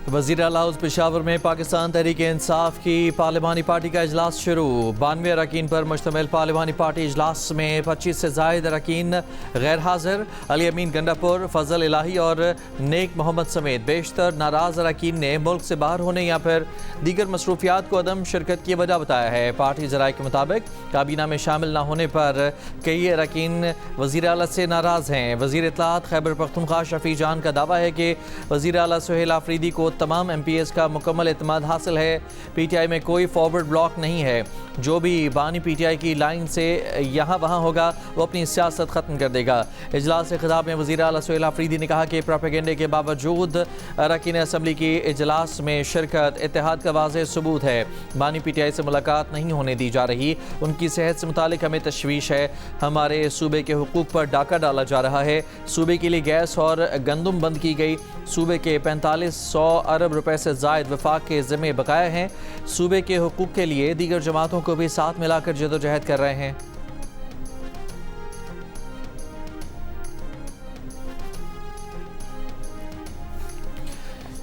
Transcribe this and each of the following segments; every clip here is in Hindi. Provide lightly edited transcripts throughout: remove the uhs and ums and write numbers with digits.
वज़ीर आला हाउस पेशावर में पाकिस्तान तहरीक इंसाफ की पार्लिमानी पार्टी का इजलास शुरू। 92 अरकान पर मुश्तमिल पार्लिमानी पार्टी इजलास में 25 से ज़ायद अरकान गैर हाजिर। अली अमीन गंडापुर, फजल इलाही और नेक मोहम्मद समेत बेशतर नाराज़ अरकान ने मुल्क से बाहर होने या फिर दीगर मसरूफियात को अदम शिरकत की वजह बताया है। पार्टी ज़राए के मुताबिक काबीना में शामिल न होने पर कई अरकान वज़ीर आला से नाराज़ हैं। वज़ीर इत्तलात खैबर पख्तूनख्वा शफी जान का दावा है कि वज़ीर आला सुहेल आफरीदी को तमाम MPs का मुकम्मल एतमाद हासिल है। PTI में कोई फॉरवर्ड ब्लॉक नहीं है। जो भी बानी PTI की लाइन से यहाँ वहाँ होगा वो अपनी सियासत ख़त्म कर देगा। इजलास से खिताब में वज़ीर आला सुहेल आफरीदी ने कहा कि प्रोपेगेंडे के बावजूद अरकान असम्बली की इजलास में शिरकत इत्तेहाद का वाज़ेह सबूत है। बानी PTI से मुलाकात नहीं होने दी जा रही। उनकी सेहत से मुतालिक हमें तशवीश है। हमारे सूबे के हुकूक पर डाका डाला जा रहा है। सूबे के लिए गैस और गंदम बंद की गई। सूबे के 4500 अरब रुपए से ज़ायद वफाक के ज़िम्मे बकाया हैं। सूबे के हुकूक के लिए दीगर जमातों को भी साथ मिलाकर जदोजहद कर रहे हैं।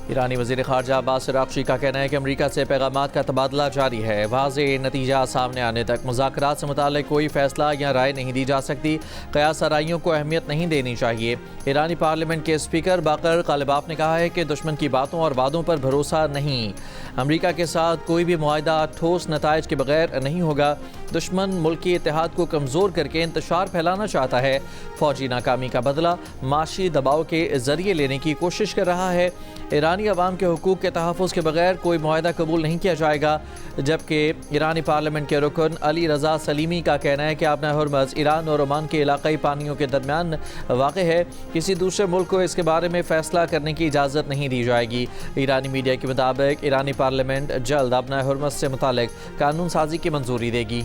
ईरानी वज़ीर ख़ारजा अब्बास अराग़ची का कहना है कि अमरीका से पैगामात का तबादला जारी है। वाज़ेह नतीजा सामने आने तक मुज़ाकरात से मुताल्लिक़ कोई फ़ैसला या राय नहीं दी जा सकती। क़यास आराइयों को अहमियत नहीं देनी चाहिए। ईरानी पार्लियामेंट के स्पीकर बाकर कालिबाफ ने कहा है कि दुश्मन की बातों और वादों पर भरोसा नहीं। अमरीका के साथ कोई भी मुआहदा ठोस नताइज के बगैर नहीं होगा। दुश्मन मुल्की इत्तेहाद को कमज़ोर करके इंतशार फैलाना चाहता है। फ़ौजी नाकामी का बदला माशी दबाव के ज़रिए लेने की कोशिश कर रहा है। ईरानी अवाम के हुकूक के तहफ़्फ़ुज़ के बगैर कोई मुआहदा कबूल नहीं किया जाएगा। जबकि ईरानी पार्लियामेंट के रुकन अली रज़ा सलीमी का कहना है कि आबना हुर्मज़ ईरान और ओमान के इलाक़ाई पानियों के दरमियान वाक़ है। किसी दूसरे मुल्क को इसके बारे में फ़ैसला करने की इजाज़त नहीं दी जाएगी। ईरानी मीडिया के मुताबिक ईरानी पार्लियामेंट जल्द आबना हुर्मज़ से मुतालिक कानून साजी की मंजूरी देगी।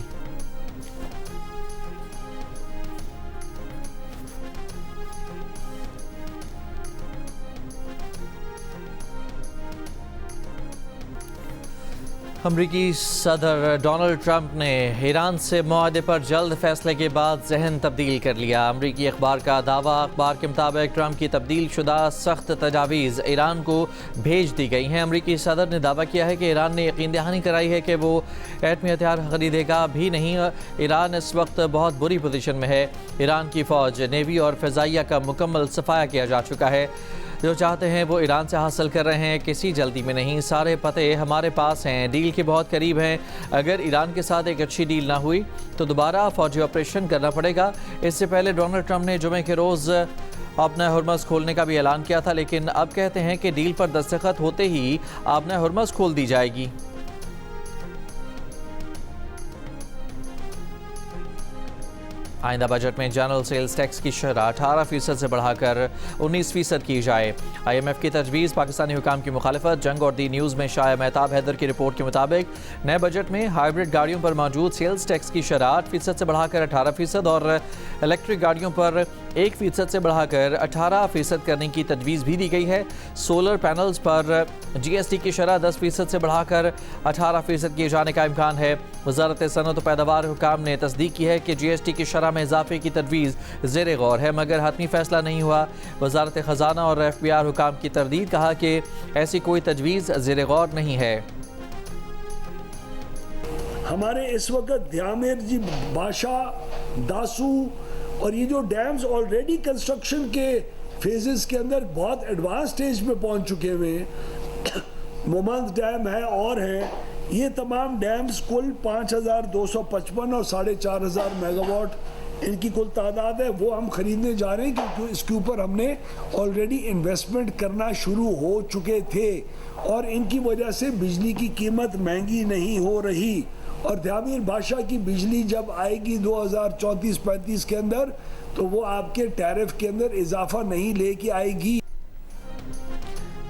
अमरीकी सदर डोनाल्ड ट्रंप ने ईरान से मुआहदे पर जल्द फैसले के बाद जहन तब्दील कर लिया। अमरीकी अखबार का दावा, अखबार के मुताबिक ट्रंप की तब्दील शुदा सख्त तजावीज़ ईरान को भेज दी गई हैं। अमरीकी सदर ने दावा किया है कि ईरान ने यकीन दहानी कराई है कि वो एटमी हथियार खरीदेगा भी नहीं। ईरान इस वक्त बहुत बुरी पोजीशन में है। ईरान की फ़ौज, नेवी और फ़िज़ाइया का मुकम्मल सफाया किया जा चुका है। जो चाहते हैं वो ईरान से हासिल कर रहे हैं, किसी जल्दी में नहीं। सारे पते हमारे पास हैं, डील के बहुत करीब हैं। अगर ईरान के साथ एक अच्छी डील ना हुई तो दोबारा फौजी ऑपरेशन करना पड़ेगा। इससे पहले डोनाल्ड ट्रंप ने जुमे के रोज़ आबना हुर्मज़ खोलने का भी ऐलान किया था, लेकिन अब कहते हैं कि डील पर दस्तखत होते ही आबना हुर्मज़ खोल दी जाएगी। आइंदा बजट में जनरल सेल्स टैक्स की शरह 18% से बढ़ाकर 19% की जाए। IMF की तजवीज़, पाकिस्तानी हुकाम की मुखालफत। जंग और दी न्यूज़ में शाह मेहताब हैदर की रिपोर्ट के मुताबिक नए बजट में हाइब्रिड गाड़ियों पर मौजूद सेल्स टैक्स की शरह 8% से बढ़ाकर 18% और इलेक्ट्रिक गाड़ियों पर 1% से बढ़ाकर 18% करने की तजवीज़ भी दी गई है। सोलर पैनल्स पर GST की शरह 10% से बढ़ाकर 18% किए जाने का इम्कान है। वज़ारत सनअत व पैदावार हुकाम ने तस्दीक की है कि GST की शरह में इजाफे की तजवीज़ ज़ेरे गौर है, मगर हतमी फैसला नहीं हुआ। वज़ारत ख़जाना और FBR हुकाम की तरदीद, कहा कि ऐसी कोई तजवीज़ ज़ेरे गौर नहीं है। हमारे इस वक्त ध्यामेर जी, बाशा, दासू और ये जो डैम्स ऑलरेडी कंस्ट्रक्शन के फेजेस के अंदर बहुत एडवांस स्टेज में पहुंच चुके हुए हैं। मोमंस डैम है और है। ये तमाम डैम्स कुल 5255 और 4500 मेगावाट इनकी कुल तादाद है। वो हम खरीदने जा रहे हैं क्योंकि इसके ऊपर हमने ऑलरेडी इन्वेस्टमेंट करना शुरू हो चुके थे और इनकी वजह से बिजली की कीमत महंगी नहीं हो रही। और ध्यामीर बादशाह की बिजली जब आएगी 2034-35 के अंदर तो वो आपके टैरिफ के अंदर इजाफा नहीं लेके आएगी।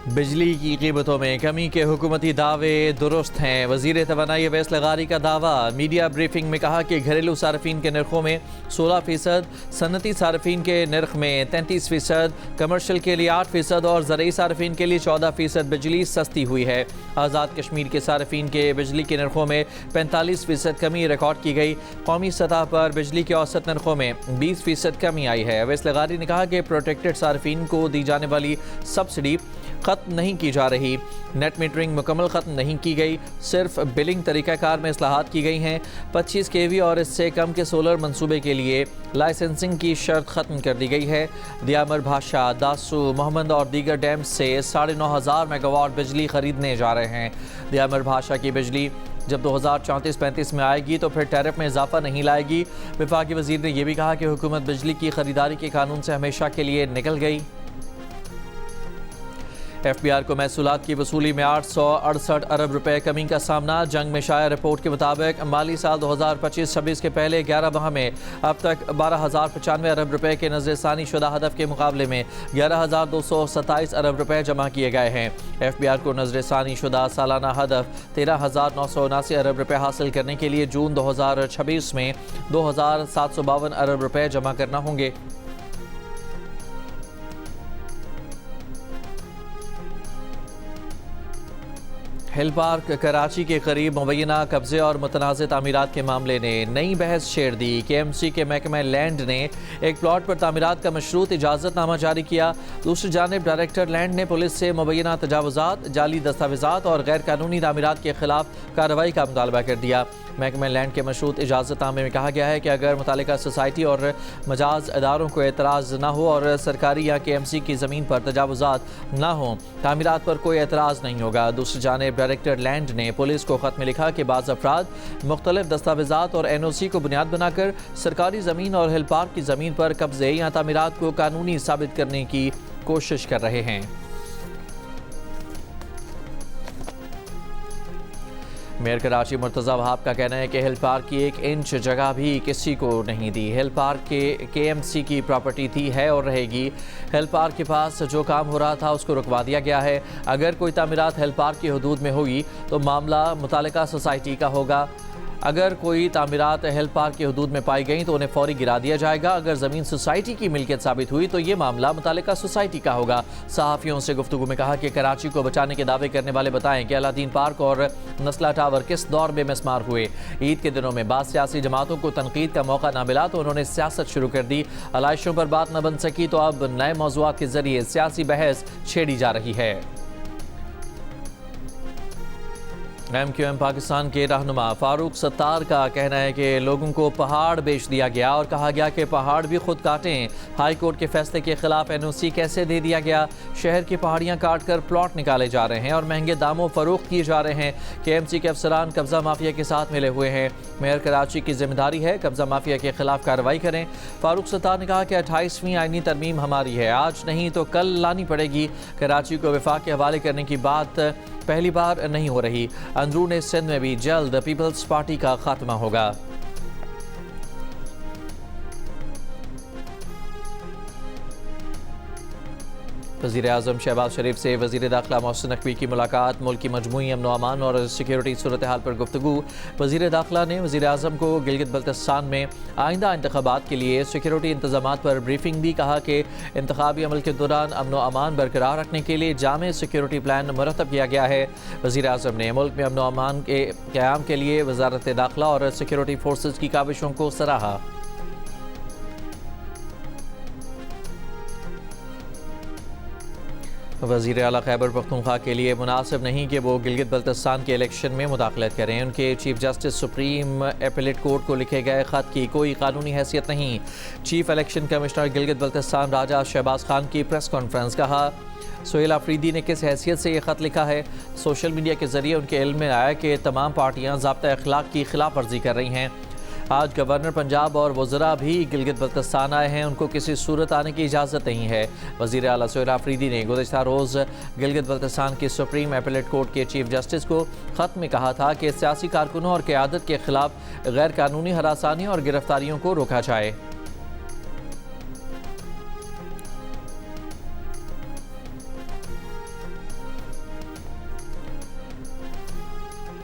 बिजली की कीमतों में कमी के हुकूमती दावे दुरुस्त हैं। वज़ीर तवानाई अवैस लगारी का दावा, मीडिया ब्रीफिंग में कहा कि घरेलू सार्फिन के नरखों में 16%, सनती सार्फिन के नरख में 33%, कमर्शल के लिए 8% और ज़रई सार्फिन के लिए 14% बिजली सस्ती हुई है। आज़ाद कश्मीर के सार्फिन के बिजली के नरखों में 45% कमी रिकॉर्ड की गई। कौमी सतह पर बिजली के औसत नरखों में 20% कमी आई है। अवैस लगारी ने कहा कि प्रोटेक्टेड सार्फिन को दी जाने वाली सब्सिडी ख़त्म ख़त्म नहीं की जा रही। नेट मीटरिंग मुकम्मल ख़त्म नहीं की गई, सिर्फ बिलिंग तरीक़ाकार में इस्लाहात की गई हैं। 25 kV और इससे कम के सोलर मंसूबे के लिए लाइसेंसिंग की शर्त ख़त्म कर दी गई है। दियामर भाषा, दासू, मोहम्मद और दीगर डैम से 9,500 मेगावाट बिजली खरीदने जा रहे हैं। दियामर भाषा की बिजली जब 2034-35 में आएगी तो फिर टैरिफ में इजाफा नहीं लाएगी। वफाकी वजीर ने यह भी कहा कि हुकूमत बिजली की खरीदारी के कानून से हमेशा के लिए निकल गई। FBR को महसूलात की वसूली में 868 अरब रुपए कमी का सामना। जंग में शाया रिपोर्ट के मुताबिक माली साल 2025-26 के पहले 11 माह में अब तक 12,095 अरब रुपए के नजरसानी शुदा हदफ के मुकाबले में 11,227 अरब रुपए जमा किए गए हैं। FBR को नजरसानी शुदा सालाना हदफ 13,979 अरब रुपए हासिल करने के लिए जून 2026 में 2,752 अरब रुपए जमा करना होंगे। हिल पार्क कराची के करीब मुबैना कब्जे और मुतनाज़ तामीरात के मामले ने नई बहस छेड़ दी। KMC के महकमा लैंड ने एक प्लॉट पर तामीरात का मशरूत इजाज़तनामा जारी किया। दूसरी जानिब डायरेक्टर लैंड ने पुलिस से मुबैना तजावुज़ात, जाली दस्तावेज़ात और गैर कानूनी तामीरात के खिलाफ कार्रवाई का मुतालबा कर दिया। महकमा लैंड के मशरूत इजाज़तनामे में कहा गया है कि अगर मुतालिका सोसाइटी और मजाज इदारों को एतराज़ न हो और सरकारी या KMC की ज़मीन पर तजावुज़ात न हो, तामीरात पर कोई एतराज़ नहीं होगा। दूसरी जानिब डायरेक्टर लैंड ने पुलिस को ख़त में लिखा कि बाज़ अफराद मुख्तलिफ दस्तावेज़ात और NOC को बुनियाद बनाकर सरकारी ज़मीन और हिल पार्क की ज़मीन पर कब्जे या तामीरात को कानूनी साबित करने की कोशिश कर रहे हैं। मेयर कराची मुर्तज़ा वहाब का कहना है कि हिल पार्क की 1 इंच जगह भी किसी को नहीं दी। हिल पार्क के KMC की प्रॉपर्टी थी, है और रहेगी। हिल पार्क के पास जो काम हो रहा था उसको रुकवा दिया गया है। अगर कोई तामीरात हिल पार्क की हदूद में हुई तो मामला मुतालिका सोसाइटी का होगा। अगर कोई तामीरात हिल पार्क की हदूद में पाई गई तो उन्हें फौरी गिरा दिया जाएगा। अगर ज़मीन सोसाइटी की मिल्कियत साबित हुई तो ये मामला मुतालिका सोसाइटी का होगा। सहाफ़ियों से गुफ्तगू में कहा कि कराची को बचाने के दावे करने वाले बताएं कि अलादीन पार्क और नस्ला टावर किस दौर में मिसमार हुए। ईद के दिनों में बाद सियासी जमातों को तनकीद का मौका न मिला तो उन्होंने सियासत शुरू कर दी। आलाइशों पर बात न बन सकी तो अब नए मौज़ूआत के जरिए सियासी बहस छेड़ी जा रही है। MQM पाकिस्तान के रहनुमा फारूक सत्तार का कहना है कि लोगों को पहाड़ बेच दिया गया और कहा गया कि पहाड़ भी खुद काटें। हाई कोर्ट के फैसले के खिलाफ NOC कैसे दे दिया गया। शहर की पहाड़ियां काट कर प्लॉट निकाले जा रहे हैं और महंगे दामों फरोख्त किए जा रहे हैं। KMC के अफसरान कब्जा माफिया के साथ मिले हुए हैं। मेयर कराची की जिम्मेदारी है कब्जा माफिया के खिलाफ कार्रवाई करें। फारूक सत्तार ने कहा कि 28वीं आईनी तरमीम हमारी है, आज नहीं तो कल लानी पड़ेगी। कराची को वफाक के हवाले करने की बात पहली बार नहीं हो रही। अंदरून सिंध में भी जल्द पीपल्स पार्टी का खात्मा होगा। वज़ीर-ए-आज़म शहबाज शरीफ से वज़ीर दाखिला मोहसिन नकवी की मुलाकात। मुल्क की मजमूई अमन अमान और सिक्योरिटी सूरत हाल पर गुफ्तगू। वज़ीर दाखिला ने वज़ीर-ए-आज़म को गिलगित बल्तिस्तान में आइंदा इंतखाबात के लिए सिक्योरिटी इंतजामात पर ब्रीफिंग दी। कहा कि इंतखाबी अमल के दौरान अमन अमान बरकरार रखने के लिए जामे सिक्योरिटी प्लान मुरतब किया गया है। वज़ीर-ए-आज़म ने मुल्क में अमन अमान के क़याम के लिए वज़ारत दाखिला और सिक्योरिटी फोर्सेज की काविशों को सराहा। वज़ीर आला खैबर पख्तूनख्वा के लिए मुनासिब नहीं कि वो गिलगित बल्तिस्तान के इलेक्शन में मुदाखलत करें। उनके chief justice supreme appellate court को लिखे गए ख़त की कोई कानूनी हैसियत नहीं। Chief election commissioner Gilgit Baltistan Raja Shahbaz Khan की प्रेस कॉन्फ्रेंस। कहा सोहेल आफरीदी ने किस हैसियत से ये ख़त लिखा है। सोशल मीडिया के ज़रिए उनके इल्म में आया कि तमाम पार्टियाँ ज़ाब्ता अखलाक की खिलाफ वर्जी कर रही हैं। आज गवर्नर पंजाब और वज़रा भी गिलगित बल्तिस्तान आए हैं, उनको किसी सूरत आने की इजाज़त नहीं है। वज़ीर आला सोहेल आफरीदी ने गुज़श्ता रोज़ गिलगित बल्तिस्तान की सुप्रीम एपेलेट कोर्ट के चीफ जस्टिस को ख़त में कहा था कि सियासी कारकुनों और क़यादत के खिलाफ गैर कानूनी हरासानी और गिरफ्तारियों को रोका जाए।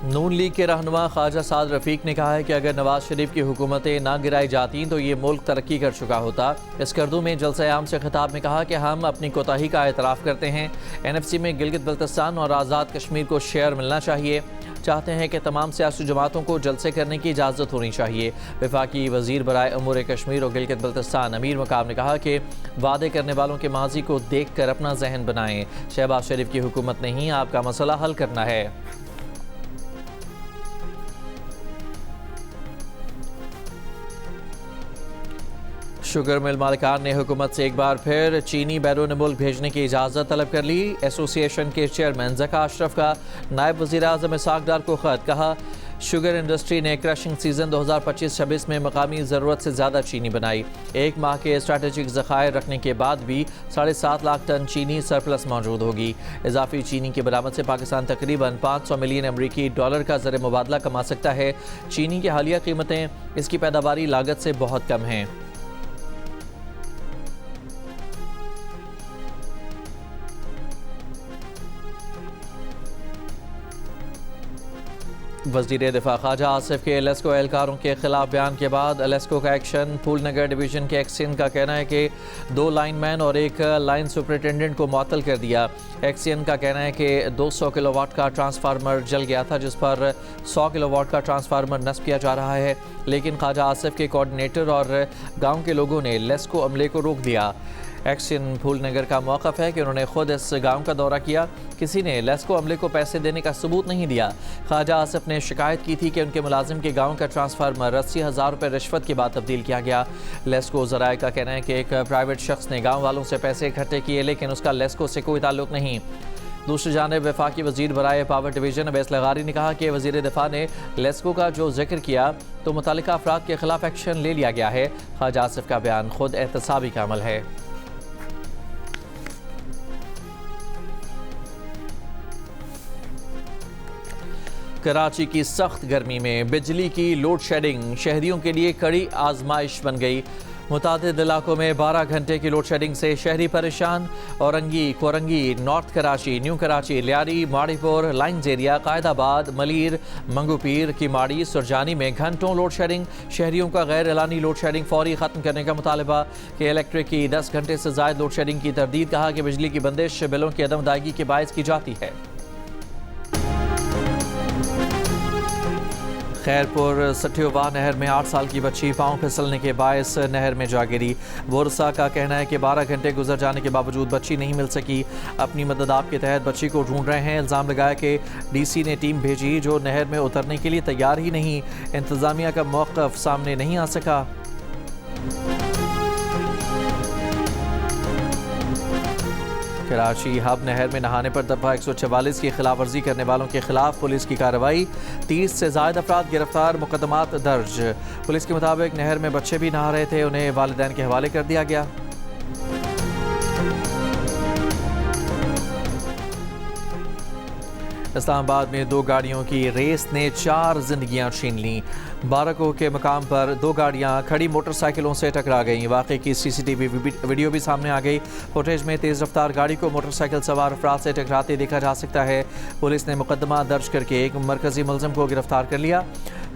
नून लीग के रहनुमा ख्वाजा साद रफ़ीक ने कहा है कि अगर नवाज शरीफ की हुकूमतें ना गिराई जाती तो ये मुल्क तरक्की कर चुका होता। स्कर्दू में जलसा आम से खिताब में कहा कि हम अपनी कोताही का एतराफ़ करते हैं। NFC में गिलगित बल्तिस्तान और आज़ाद कश्मीर को शेयर मिलना चाहिए। चाहते हैं कि तमाम सियासी जमातों को जलसे करने की इजाज़त होनी चाहिए। वफाकी वज़ीर बराए उमूर कश्मीर और गिलगित बल्तिस्तान अमीर मकाम ने कहा कि वादे करने वालों के माजी को देख कर अपना जहन बनाएं। शहबाज शरीफ की हुकूमत नहीं, आपका मसला हल करना है। शुगर मिल मालिकान ने हुकूमत से एक बार फिर चीनी बैरून मुल्क भेजने की इजाज़त तलब कर ली। एसोसिएशन के चेयरमैन ज़का अशरफ का नायब वज़ीर आज़म इसहाक डार को ख़त। कहा शुगर इंडस्ट्री ने क्रशिंग सीज़न 2025-26 में मकामी ज़रूरत से ज़्यादा चीनी बनाई। एक माह के स्ट्रेटेजिक ज़खायर रखने के बाद भी 7.5 लाख टन चीनी सरप्लस मौजूद होगी। इजाफी चीनी की बरामद से पाकिस्तान तकरीबन 500 मिलियन अमरीकी डॉलर का ज़र मुबादला कमा सकता है। चीनी की हालिया कीमतें इसकी पैदावारी लागत से बहुत कम हैं। वज़ीर दिफा ख्वाजा आसिफ के एलेस्को एहलकारों के खिलाफ बयान के बाद एलेस्को का एक्शन। फूलनगर डिवीज़न के एक्सियन का कहना है कि 2 लाइनमैन और एक लाइन सुपरिटेंडेंट को मुअत्तल कर दिया। एक्सियन का कहना है कि 200 किलोवाट का ट्रांसफार्मर जल गया था, जिस पर 100 किलोवाट का ट्रांसफार्मर नस्ब किया जा रहा है, लेकिन ख्वाजा आसिफ के कोऑर्डिनेटर और गाँव के लोगों ने एलेस्को अमले को रोक दिया। एक्शन फूलनगर का मौक़िफ़ है कि उन्होंने खुद इस गांव का दौरा किया, किसी ने लेस्को अमले को पैसे देने का सबूत नहीं दिया। ख्वाजा आसिफ ने शिकायत की थी कि उनके मुलाजिम के गांव का ट्रांसफार्मर 80,000 रुपये रिश्वत के बाद तब्दील किया गया। लेस्को ज़राए का कहना है कि एक प्राइवेट शख्स ने गाँव वालों से पैसे इकट्ठे किए, लेकिन उसका लेस्को से कोई ताल्लुक नहीं। दूसरी जानिब वफाकी वज़ीर बराए पावर डिवीज़न अवैस लगारी ने कहा कि वज़ीर दिफा ने लेस्को का जो जिक्र किया तो मुतालिका अफराद के खिलाफ एक्शन ले लिया गया है। ख्वाजा आसिफ का बयान खुद एहतसाबी का अमल है। कराची की सख्त गर्मी में बिजली की लोड शेडिंग शहरियों के लिए कड़ी आजमाइश बन गई। मुतादिद इलाकों में 12 घंटे की लोड शेडिंग से शहरी परेशान। Orangi, Korangi, north Karachi, new Karachi, Lyari, Maripur, lines area, Qaidabad, Malir, Manghopir, Kemari, Surjani में घंटों लोड शेडिंग। शहरियों का गैर एलानी लोड शेडिंग फौरी ख़त्म करने का मुतालबा। कि इलेक्ट्रिक की 10 घंटे से ज़ायद लोड शेडिंग की तरदीद। कहा कि बिजली की बंदिश बिलों की अदम अदायगी के बायस की जाती है। खैरपुर सठियोवा नहर में 8 साल की बच्ची पांव फिसलने के बायस नहर में जा गिरी। बोरसा का कहना है कि 12 घंटे गुजर जाने के बावजूद बच्ची नहीं मिल सकी। अपनी मदद आप के तहत बच्ची को ढूंढ रहे हैं। इल्ज़ाम लगाया कि DC ने टीम भेजी जो नहर में उतरने के लिए तैयार ही नहीं। इंतज़ामिया का मौक़िफ़ सामने नहीं आ सका। कराची हब नहर में नहाने पर दफ़ा 144 की खिलाफ वर्जी करने वालों के खिलाफ पुलिस की कार्रवाई। 30 से ज़ायद अफराद गिरफ्तार, मुकदमात दर्ज। पुलिस के मुताबिक नहर में बच्चे भी नहा रहे थे, उन्हें वालिदैन के हवाले कर दिया गया। इस्लामाबाद में 2 गाड़ियों की रेस ने 4 जिंदगियां छीन लीं। बारकों के मकाम पर 2 गाड़ियां खड़ी मोटरसाइकिलों से टकरा गईं। वाक़े की CCTV वीडियो भी सामने आ गई। फुटेज में तेज़ रफ्तार गाड़ी को मोटरसाइकिल सवार अफराद से टकराते देखा जा सकता है। पुलिस ने मुकदमा दर्ज करके एक मरकजी मुलज़िम को गिरफ्तार कर लिया।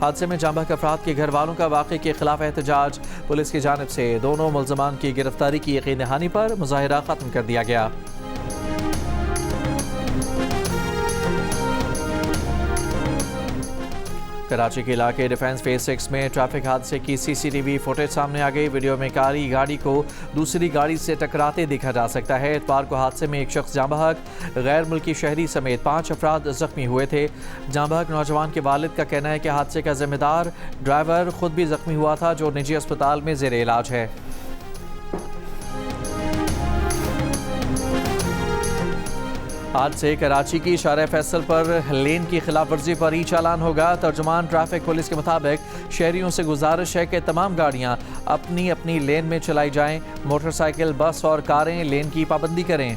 हादसे में जाँ बहक अफराद के घर वालों का वाक़े के खिलाफ एहतजाज। पुलिस की जानिब से दोनों मुलज़मान की गिरफ्तारी की यकीन दहानी पर मुज़ाहिरा ख़त्म कर दिया गया। कराची के इलाके डिफेंस फेज 6 में ट्रैफिक हादसे की CCTV फुटेज सामने आ गई। वीडियो में कारी गाड़ी को दूसरी गाड़ी से टकराते देखा जा सकता है। इतवार को हादसे में एक शख्स जाँ बहक, गैर मुल्की शहरी समेत 5 अफराद जख्मी हुए थे। जाँ बहक नौजवान के वालिद का कहना है कि हादसे का जिम्मेदार ड्राइवर खुद भी जख्मी हुआ था, जो निजी अस्पताल में ज़ेर इलाज है। आज से कराची की शारे फैसल पर लेन की खिलाफ वर्जी पर ई चालान होगा। तर्जुमान ट्रैफिक पुलिस के मुताबिक शहरियों से गुजारिश है कि तमाम गाड़ियां अपनी अपनी लेन में चलाई जाएं। मोटरसाइकिल, बस और कारें लेन की पाबंदी करें।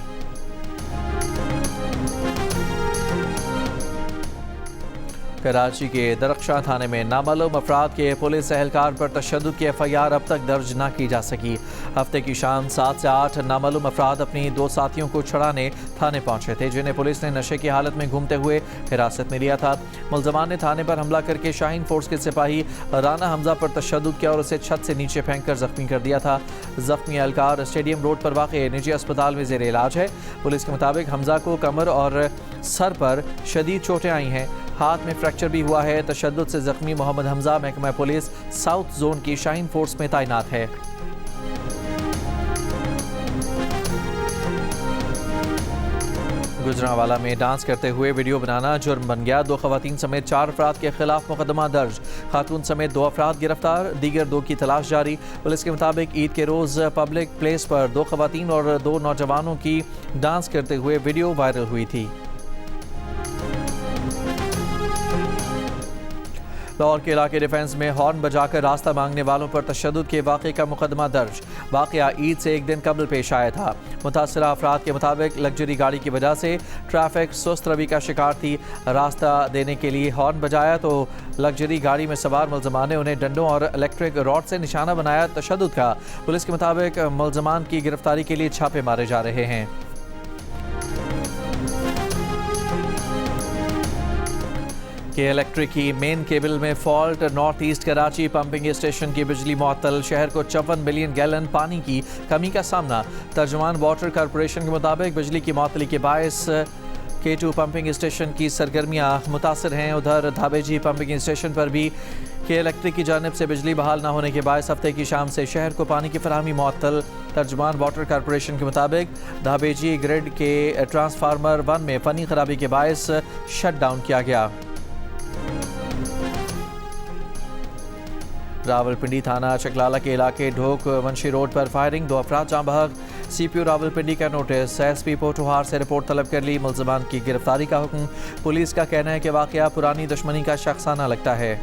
कराची के दरख्शां थाने में नामालूम अफराद के पुलिस एहलकार पर तशद्दुद की FIR अब तक दर्ज न की जा सकी। हफ्ते की शाम 7 से 8 नामालूम अफराद अपनी 2 साथियों को छुड़ाने थाने पहुंचे थे, जिन्हें पुलिस ने नशे की हालत में घूमते हुए हिरासत में लिया था। मुलजमान ने थाने पर हमला करके शाहीन फोर्स के सिपाही राना हमजा पर तशद्दुद किया और उसे छत से नीचे फेंक कर जख्मी कर दिया था। जख्मी एहलकार स्टेडियम रोड पर वाक़ निजी अस्पताल में जेर इलाज है। पुलिस के मुताबिक हमजा को कमर और सर पर शदीद चोटें आई हैं, हाथ में फ्रैक्चर भी हुआ है। तशद्दुद से जख्मी मोहम्मद हमजा महकमा पुलिस साउथ जोन की शाहीन फोर्स में तैनात है। गुजरांवाला में डांस करते हुए वीडियो बनाना जुर्म बन गया। 2 खवातीन समेत 4 अफराद के खिलाफ मुकदमा दर्ज। खातून समेत 2 अफराद गिरफ्तार, दीगर 2 की तलाश जारी। पुलिस के मुताबिक ईद के रोज़ पब्लिक प्लेस पर 2 खवातीन और 2 नौजवानों की डांस करते हुए वीडियो वायरल हुई थी। लाहौर के इलाके डिफेंस में हॉर्न बजाकर रास्ता मांगने वालों पर तशद्दुद के वाक़े का मुकदमा दर्ज। वाक़या ईद से एक दिन कबल पेश आया था। मुतासरा अफराद के मुताबिक लग्जरी गाड़ी की वजह से ट्रैफिक सुस्त रवि का शिकार थी। रास्ता देने के लिए हॉर्न बजाया तो लग्जरी गाड़ी में सवार मुलजमान ने उन्हें डंडों और इलेक्ट्रिक रॉड से निशाना बनाया। तशद्दुद का पुलिस के मुताबिक मुलजमान की गिरफ्तारी के लिए छापे मारे जा रहे हैं। के इलेक्ट्रिक की मेन केबल में fault, north east Karachi pumping station की बिजली मुअत्तल, शहर को 54 मिलियन गैलन पानी की कमी का सामना। तर्जुमान वाटर कॉरपोरेशन के मुताबिक बिजली की मुअत्तली के बायस K2 पंपिंग स्टेशन की सरगर्मियां मुतासर हैं। उधर धाबेजी पंपिंग स्टेशन पर भी के इलेक्ट्रिक की जानिब से बिजली बहाल न होने के बायस हफ्ते की शाम से शहर को पानी की फराहमी मुअत्तल। तर्जुमान वाटर कॉरपोरेशन के मुताबिक धाबेजी ग्रिड के ट्रांसफार्मर 1 में फनी खराबी के बायस शट डाउन किया गया। रावलपिंडी थाना चकलाला के इलाके ढोक वंशी रोड पर फायरिंग, 2 अफराद जाँ बहक। CPO रावलपिंडी का नोटिस, SP पोटोहार से रिपोर्ट तलब कर ली। मुलजमान की गिरफ्तारी का हुक्म। पुलिस का कहना है कि वाक़या पुरानी दुश्मनी का शख्साना लगता है।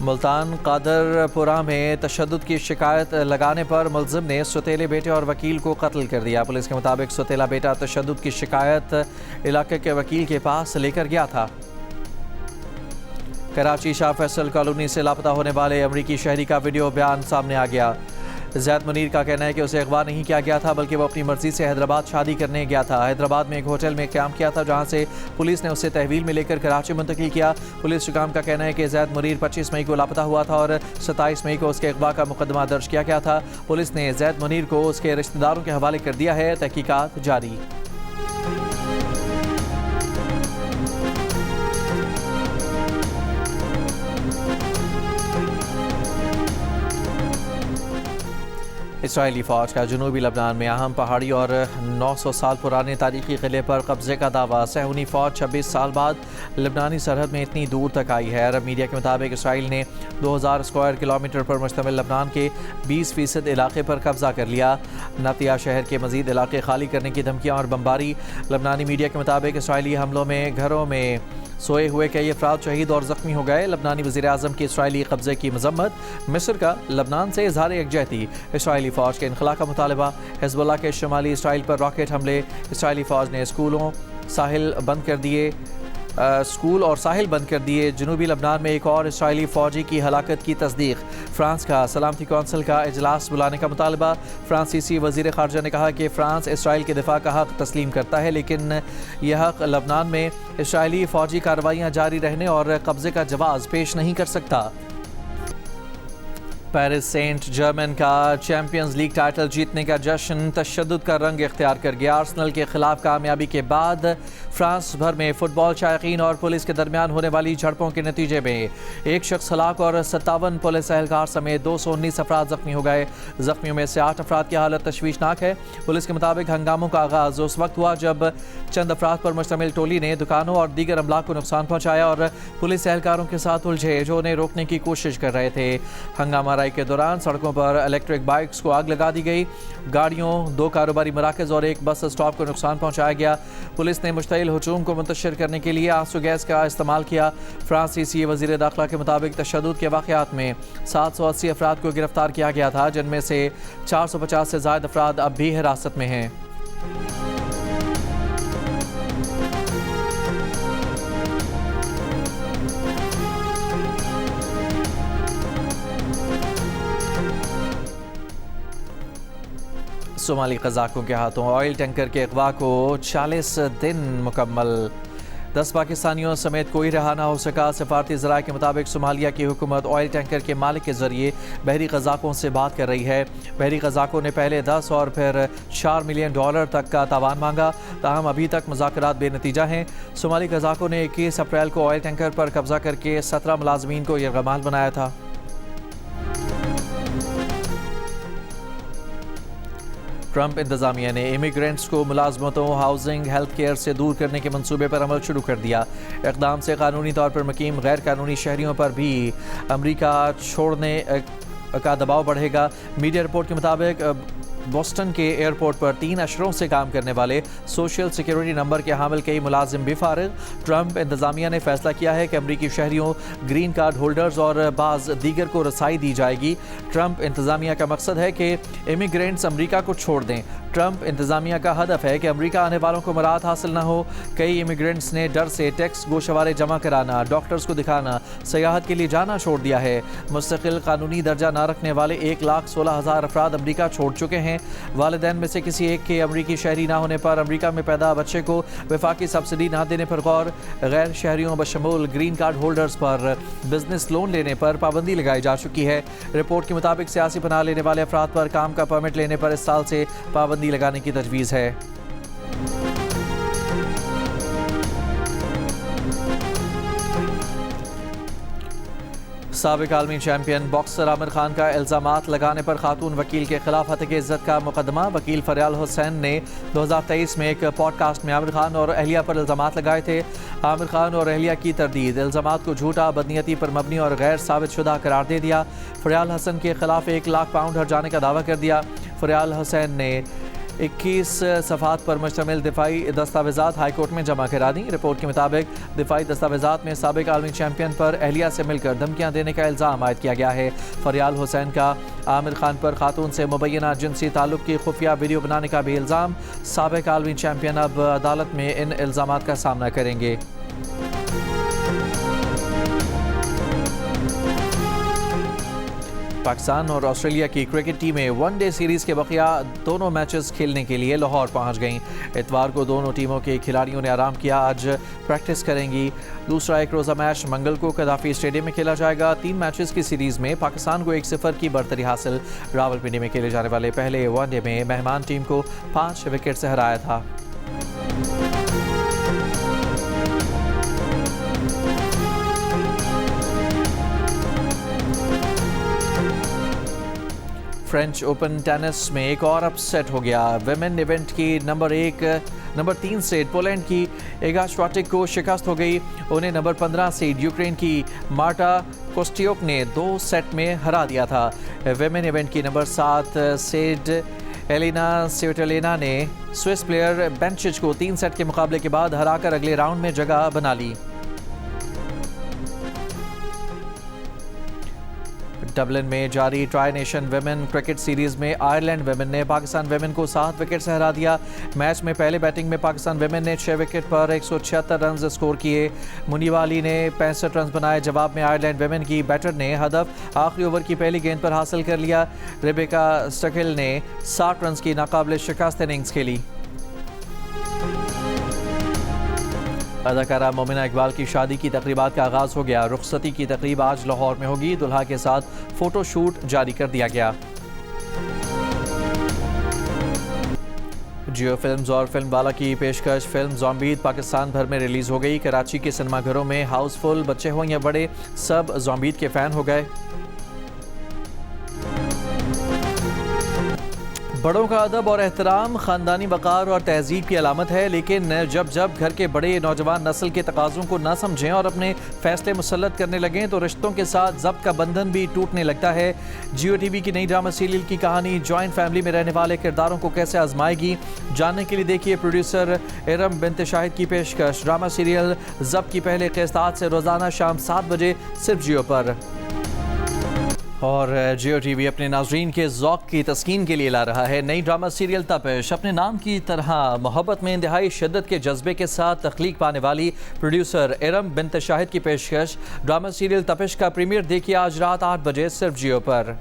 मुल्तान कादरपुरा में तशद्दुद की शिकायत लगाने पर मुलजिम ने सौतेले बेटे और वकील को कत्ल कर दिया। पुलिस के मुताबिक सौतेला बेटा तशद्दुद की शिकायत इलाके के वकील के पास लेकर गया था। कराची शाह फैसल कॉलोनी से लापता होने वाले अमरीकी शहरी का वीडियो बयान सामने आ गया। जैद मुनीर का कहना है कि उसे अगवा नहीं किया गया था, बल्कि वो अपनी मर्जी से हैदराबाद शादी करने गया था। हैदराबाद में एक होटल में क़याम किया था, जहां से पुलिस ने उसे तहवील में लेकर कराची मुंतकिल किया। पुलिस हुकाम का कहना है कि जैद मुनीर 25 मई को लापता हुआ था और 27 मई को उसके अगवा का मुकदमा दर्ज किया गया था। पुलिस ने जैद मुनीर को उसके रिश्तेदारों के हवाले कर दिया है। तहकीकात जारी। इसराइली फ़ौज का जनूबी लबनान में अहम पहाड़ी और 900 साल पुराने तारीखी किले पर कब्जे का दावा। सहूनी फ़ौज 26 साल बाद लबनानी सरहद में इतनी दूर तक आई है। अरब मीडिया के मुताबिक इसराइल ने 2000 स्क्वायर किलोमीटर पर मुश्तमिल लबनान के 20% इलाके पर कब्जा कर लिया। नतिया शहर के मजीद इलाके खाली करने की धमकियाँ और बमबारी। लबनानी मीडिया के मुताबिक इसराइली हमलों में घरों में सोए हुए कई अफराद शहीद और ज़ख्मी हो गए। लबनानी वज़ीर आज़म की इसराइली कब्जे की मजम्मत। मिस्र का लबनान से इज़हार यकजहती। इसराइली फ़ौज के इनखला का मुतालबा। हिज़्बुल्लाह के शुमाली इसराइल पर रॉकेट हमले। इसराइली फ़ौज ने स्कूल और साहिल बंद कर दिए। जनूबी लबनान में एक और इसराइली फ़ौजी की हलाकत की तस्दीक। फ्रांस का सलामती कौंसिल का इजलास बुलाने का मुतालबा। फ्रांसीसी वज़ीर ख़ारजा ने कहा कि फ़्रांस इसराइल के दिफा का हक़ तस्लीम करता है, लेकिन यह हक़ लबनान में इसराइली फ़ौजी कार्रवाइयाँ जारी रहने और कब्ज़े का जवाज़ पेश नहीं कर सकता। पेरिस सेंट जर्मन का चैंपियंस लीग टाइटल जीतने का जश्न तशद्दुद का रंग इख्तियार कर गया। आर्सेनल के खिलाफ कामयाबी के बाद फ्रांस भर में फुटबॉल शायकीन और पुलिस के दरमियान होने वाली झड़पों के नतीजे में एक शख्स हलाक और 57 पुलिस एहलकार समेत 219 अफराद जख्मी हो गए। जख्मियों में से 8 अफराद की हालत तशवीशनाक है। पुलिस के मुताबिक हंगामों का आगाज उस वक्त हुआ जब चंद अफराद पर मुश्तमिल टोली ने दुकानों और दीगर अमलाक को नुकसान पहुँचाया और पुलिस एहलकारों के साथ उलझे, जो उन्हें रोकने की कोशिश कर रहे थे। हंगामा के दौरान सड़कों पर इलेक्ट्रिक बाइक्स को आग लगा दी गई। गाड़ियों, 2 कारोबारी मराकज़ और 1 बस स्टॉप को नुकसान पहुंचाया गया। पुलिस ने मुश्तइल हुजूम को मुंतशिर करने के लिए आंसू गैस का इस्तेमाल किया। फ्रांसीसी वज़ीर दाखिला के मुताबिक तशद्दुद के वाक़यात में 780 अफराद को गिरफ्तार किया गया था, जिनमें से 450 से ज़ायद अफराद अब भी हिरासत में हैं। सोमाली कज़ाकों के हाथों। ऑयल टैंकर के अगवा को 40 दिन मुकम्मल। 10 पाकिस्तानियों समेत कोई रहा ना हो सका। सफारती ज़राए के मुताबिक सोमालिया की हुकूमत ऑयल टैंकर के मालिक के ज़रिए बहरी कज़ाकों से बात कर रही है। बहरी कज़ाकों ने पहले 10 और फिर $4 मिलियन तक का तावान मांगा, ताहम अभी तक मुज़ाकरात बेनतीजा हैं। सोमाली कज़ाकों ने 21 अप्रैल को ऑयल टैंकर पर कब्जा करके 17 मुलाजमीन को यरगमाल बनाया था। ट्रंप इंतजामिया ने इमिग्रेंट्स को मुलाजमतों, हाउसिंग, हेल्थ केयर से दूर करने के मंसूबे पर अमल शुरू कर दिया। इक़दाम से कानूनी तौर पर मुकीम गैर कानूनी शहरियों पर भी अमरीका छोड़ने का दबाव बढ़ेगा। मीडिया रिपोर्ट के मुताबिक बोस्टन के एयरपोर्ट पर 3 अशरों से काम करने वाले सोशल सिक्योरिटी नंबर के हामिल कई मुलाजिम भी फारिग। ट्रंप इंतजामिया ने फैसला किया है कि अमरीकी शहरियों, ग्रीन कार्ड होल्डर्स और बाज़ दीगर को रसाई दी जाएगी। ट्रंप इंतजामिया का मकसद है कि इमिग्रेंट्स अमरीका को छोड़ दें। ट्रंप इंतजामिया का हदफ है कि अमरीका आने वालों को मराहत हासिल न हो। कई इमिग्रेंट्स ने डर से टैक्स गोशवारे जमा कराना, डॉक्टर्स को दिखाना, सयाहत के लिए जाना छोड़ दिया है। मुस्तकिल कानूनी दर्जा न रखने वाले 1,16,000 अफराद अमरीका छोड़ चुके हैं। वालिदैन में से किसी एक के अमरीकी शहरी ना होने पर अमरीका में पैदा बच्चे को वफाकी सब्सिडी ना देने पर गौर। गैर शहरियों बशमूल ग्रीन कार्ड होल्डर्स पर बिजनेस लोन लेने पर पाबंदी लगाई जा चुकी है। रिपोर्ट के मुताबिक सियासी पनाह लेने वाले अफराद पर काम का परमिट लेने पर इस साल से पाबंदी लगाने की तजवीज़ है। साबिक आलमी चैंपियन बॉक्सर आमिर खान का इल्ज़ामात लगाने पर खातून वकील के खिलाफ हत्या इज्जत का मुकदमा। वकील फरियाल हुसैन ने 2023 में एक पॉडकास्ट में आमिर खान और अहलिया पर इल्ज़ामात लगाए थे। आमिर खान और अहलिया की तरदीद, इल्ज़ामात को झूठा, बदनीयती पर मबनी और गैर साबित शुदा करार दे दिया। फरियाल हसन के खिलाफ 1 लाख पाउंड हर्जाने का दावा कर दिया। फरियाल हुसैन ने 21 सफ़ात पर मुश्तमिल दिफाई दस्तावेज़ात हाई कोर्ट में जमा करा दी। रिपोर्ट के मुताबिक दिफाई दस्तावेज़ात में साबिक आलमी चैंपियन पर अहलिया से मिलकर धमकियां देने का इल्ज़ाम आयद किया गया है। फरियाल हुसैन का आमिर खान पर खातून से मुबैना जिनसी ताल्लुक़ की खुफिया वीडियो बनाने का भी इल्ज़ाम। साबिक आलमी चैंपियन अब अदालत में इन इल्ज़ामात का सामना करेंगे। पाकिस्तान और ऑस्ट्रेलिया की क्रिकेट टीमें वनडे सीरीज़ के बकिया दोनों मैचेस खेलने के लिए लाहौर पहुंच गईं। इतवार को दोनों टीमों के खिलाड़ियों ने आराम किया, आज प्रैक्टिस करेंगी। दूसरा एक रोज़ा मैच मंगल को कदाफी स्टेडियम में खेला जाएगा। 3 मैचेस की सीरीज़ में पाकिस्तान को 1-0 की बढ़तरी हासिल। रावलपिंडी में खेले जाने वाले पहले वनडे में मेहमान टीम को 5 विकेट से हराया था। फ्रेंच ओपन टेनिस में एक और अपसेट हो गया। विमेन इवेंट की नंबर 3 सीड पोलैंड की एगा श्वाटेक को शिकस्त हो गई। उन्हें नंबर 15 सीड यूक्रेन की मार्टा कोस्टियोक ने 2 सेट में हरा दिया था। विमेन इवेंट की नंबर 7 सीड एलिना स्विटोलिना ने स्विस प्लेयर बेंचिच को 3 सेट के मुकाबले के बाद हराकर अगले राउंड में जगह बना ली। डबलिन में जारी tri nation women cricket series में आयरलैंड विमेन ने पाकिस्तान विमेन को 7 विकेट से हरा दिया। मैच में पहले बैटिंग में पाकिस्तान विमेन ने 6 विकेट पर 176 रन स्कोर किए। मुनीवाली ने 65 रन बनाए। जवाब में आयरलैंड विमेन की बैटर ने हदफ आखिरी ओवर की पहली गेंद पर हासिल कर लिया। रेबेका स्टकिल ने 60 रन की नाकाबिले शिकस्त इनिंग्स खेली। अदाकारा मोमिना इकबाल की शादी की तकरीबात का आगाज़ हो गया। रुखसती की तकरीब आज लाहौर में होगी। दुल्हा के साथ फ़ोटो शूट जारी कर दिया गया। जियो फिल्म्स और फिल्म वाला की पेशकश फिल्म ज़ॉम्बीद पाकिस्तान भर में रिलीज़ हो गई। कराची के सिनेमाघरों में हाउसफुल, बच्चे हो या बड़े, सब ज़ॉम्बीद के फ़ैन हो गए। बड़ों का अदब और एहतराम ख़ानदानी वक़ार और तहज़ीब की अलामत है, लेकिन जब घर के बड़े नौजवान नस्ल के तकाज़ों को न समझें और अपने फ़ैसले मुसल्लत करने लगें तो रिश्तों के साथ ज़ब्त का बंधन भी टूटने लगता है। जियो टीवी की नई ड्रामा सीरियल की कहानी जॉइंट फैमिली में रहने वाले किरदारों को कैसे आजमाएगी, जानने के लिए देखिए प्रोड्यूसर इरम बिन्त शाहिद की पेशकश। ड्रामा सीरियल ज़ब्त की पहले क़िस्त आज से रोज़ाना शाम 7 बजे सिर्फ जियो पर। और जियो टीवी अपने नाज़रीन के ज़ौक़ की तस्कीन के लिए ला रहा है नई ड्रामा सीरियल तपिश। अपने नाम की तरह मोहब्बत में इंतहाई शिद्दत के जज्बे के साथ तख्लीक पाने वाली प्रोड्यूसर इरम बिन्त शाहिद की पेशकश ड्रामा सीरियल तपिश का प्रीमियर देखिए आज रात 8 बजे सिर्फ जियो पर।